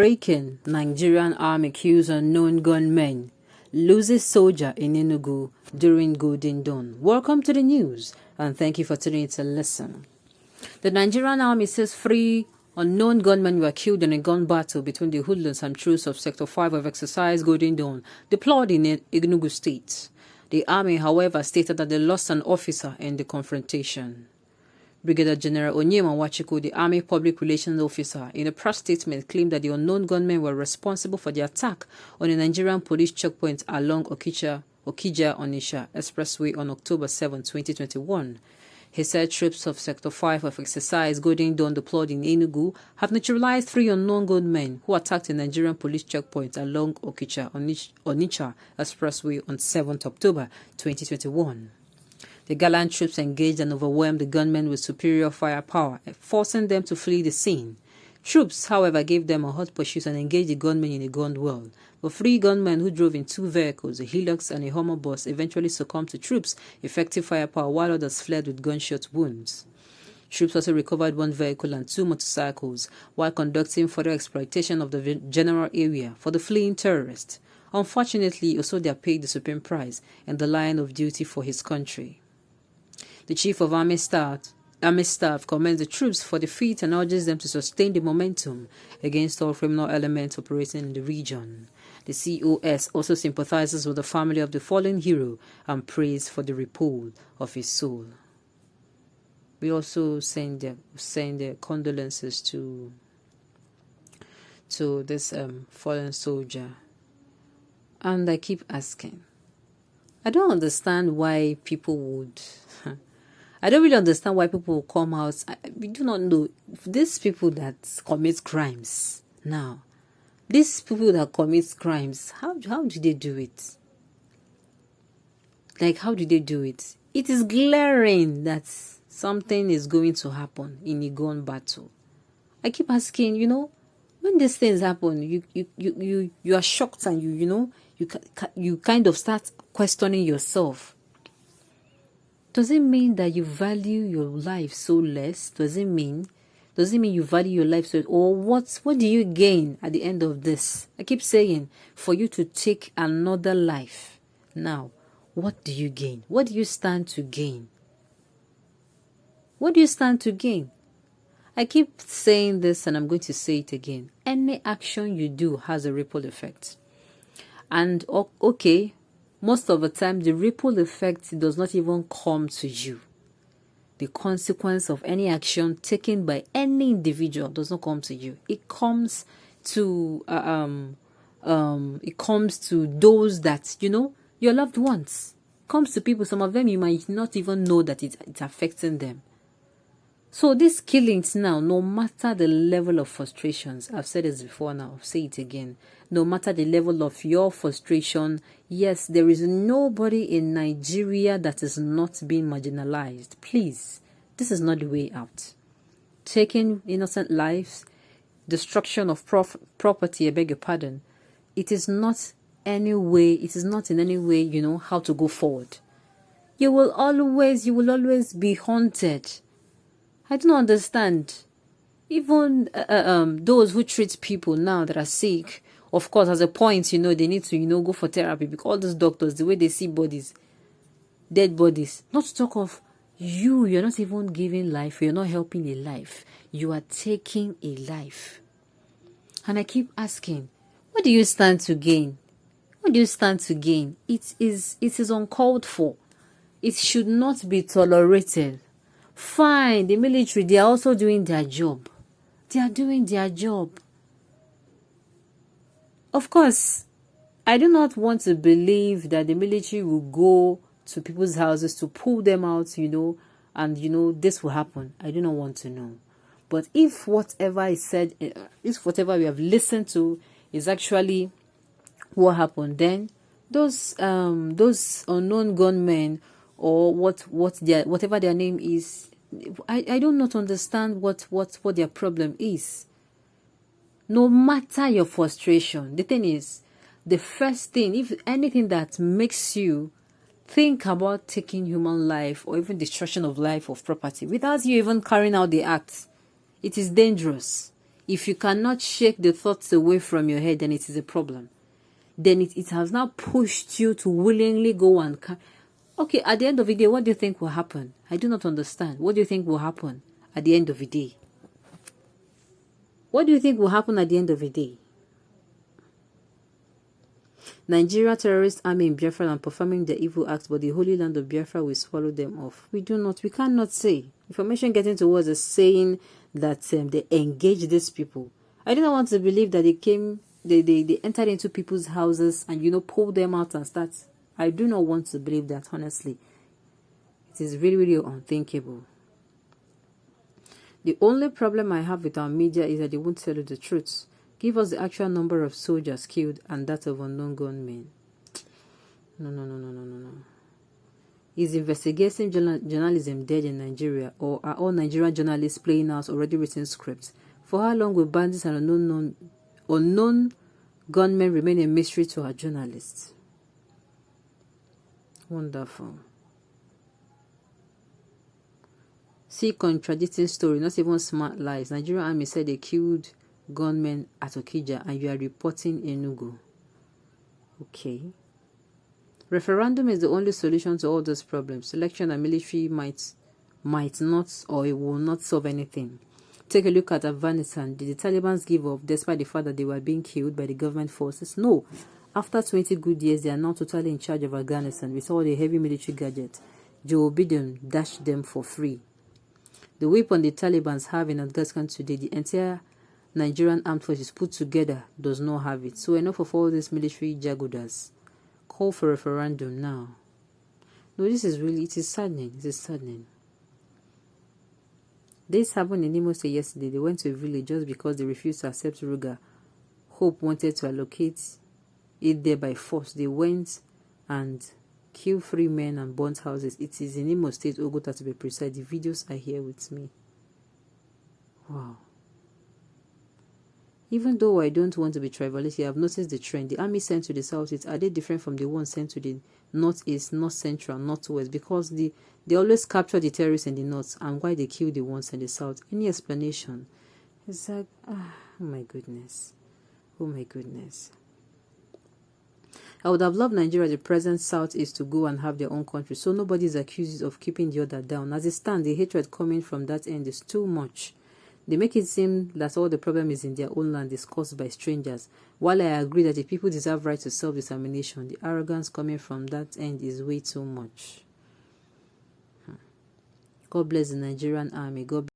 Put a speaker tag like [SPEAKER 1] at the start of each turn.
[SPEAKER 1] Breaking: Nigerian army accused unknown gunmen. Loses soldier in Enugu during Golden Dawn. Welcome to the news, and thank you for tuning in to listen. The Nigerian army says 3 unknown gunmen were killed in a gun battle between the hoodlums and troops of Sector 5 of Exercise Golden Dawn, deployed in Enugu State. The army, however, stated that they lost an officer in the confrontation. Brigadier General Ñ'Arm, the Army Public Relations Officer, in a press statement claimed that the unknown gunmen were responsible for the attack on a Nigerian police checkpoint along Okija-Onitsha Expressway on October 7, 2021. He said troops of Sector 5 of Exercise Golden Dawn deployed in Enugu have neutralized 3 unknown gunmen who attacked a Nigerian police checkpoint along Okija-Onitsha Expressway on 7 October 2021. The gallant troops engaged and overwhelmed the gunmen with superior firepower, forcing them to flee the scene. Troops, however, gave them a hot pursuit and engaged the gunmen in a gun duel. The 3 gunmen who drove in 2 vehicles, a Hilux and a Hummer bus, eventually succumbed to troops' effective firepower, while others fled with gunshot wounds. Troops also recovered 1 vehicle and 2 motorcycles while conducting further exploitation of the general area for the fleeing terrorists. Unfortunately, Osodia paid the supreme price in the line of duty for his country. The Chief of Army Staff commends the troops for the feat and urges them to sustain the momentum against all criminal elements operating in the region. The COS also sympathizes with the family of the fallen hero and prays for the repose of his soul. We also send their condolences to this fallen soldier. And I keep asking, I don't understand why people would... I don't really understand why people will come out. We do not know. These people that commit crimes now, these people that commit crimes, how do they do it? Like, how do they do it? It is glaring that something is going to happen in a gun battle. I keep asking, when these things happen, you are shocked and you kind of start questioning yourself. Does it mean that you value your life so less? Does it mean you value your life so less? Or what do you gain at the end of this? I keep saying, for you to take another life. Now, what do you gain? What do you stand to gain? What do you stand to gain? I keep saying this and I'm going to say it again. Any action you do has a ripple effect. And okay, most of the time, the ripple effect does not even come to you. The consequence of any action taken by any individual does not come to you. It comes to those that your loved ones. It comes to people. Some of them you might not even know that it's affecting them. So these killings now, no matter the level of frustrations, I've said this before now, I'll say it again. No matter the level of your frustration, yes, there is nobody in Nigeria that is not being marginalized. Please, this is not the way out. Taking innocent lives, destruction of property, I beg your pardon, it is not in any way, how to go forward. You will always be haunted. I don't understand. Even those who treat people now that are sick, of course, at a point, they need to, go for therapy, because all those doctors, the way they see bodies, dead bodies, not to talk of you're not even giving life, you're not helping a life, you are taking a life. And I keep asking, what do you stand to gain? What do you stand to gain? It is uncalled for. It should not be tolerated. Fine, the military, they are also doing their job. They are doing their job. Of course, I do not want to believe that the military will go to people's houses to pull them out, and, this will happen. I do not want to know. But if whatever is said, if whatever we have listened to is actually what happened, then those unknown gunmen or whatever their name is, I do not understand what their problem is. No matter your frustration, the thing is, the first thing, if anything that makes you think about taking human life or even destruction of life of property without you even carrying out the act, it is dangerous. If you cannot shake the thoughts away from your head, then it is a problem. Then it has now pushed you to willingly go and... Okay, at the end of the day, what do you think will happen? I do not understand. What do you think will happen at the end of the day? What do you think will happen at the end of the day? Nigeria terrorist army in Biafra and performing their evil acts, but the holy land of Biafra will swallow them off. We cannot say. Information getting towards us saying that they engage these people. I do not want to believe that they entered into people's houses and, pulled them out and start. I do not want to believe that, honestly. It is really, really unthinkable. The only problem I have with our media is that they won't tell you the truth. Give us the actual number of soldiers killed and that of unknown gunmen. No. Is investigative journalism dead in Nigeria, or are all Nigerian journalists playing out already written scripts? For how long will bandits and unknown gunmen remain a mystery to our journalists? Wonderful. See contradicting story, not even smart lies. Nigerian army said they killed gunmen at Okija and you are reporting Enugu. Okay. Referendum is the only solution to all those problems. Election and military might not, or it will not solve anything. Take a look at Afghanistan. Did the Taliban give up despite the fact that they were being killed by the government forces? No. After 20 good years, they are now totally in charge of Afghanistan with all the heavy military gadgets. Joe Biden dashed them for free. The weapon the Taliban have in Afghanistan today, the entire Nigerian armed forces put together does not have it. So enough of all these military jagodas. Call for referendum now. No, it is saddening. It is saddening. This happened in Imo State yesterday. They went to a village just because they refused to accept Ruga. Hope wanted to allocate it there by force. They went and killed 3 men and burnt houses. It is in Imo State, Ogota to be precise. The videos are here with me. Wow. Even though I don't want to be tribalistic, I've noticed the trend. The army sent to the southeast, are they different from the ones sent to the northeast, north central, northwest? Because they always capture the terrorists in the north, and why they kill the ones in the south? Any explanation? It's like, oh my goodness. Oh my goodness. I would have loved Nigeria, the present southeast, to go and have their own country, so nobody is accused of keeping the other down. As it stands, the hatred coming from that end is too much. They make it seem that all the problem is in their own land, is caused by strangers. While I agree that the people deserve right to self-determination, the arrogance coming from that end is way too much. God bless the Nigerian army. God bless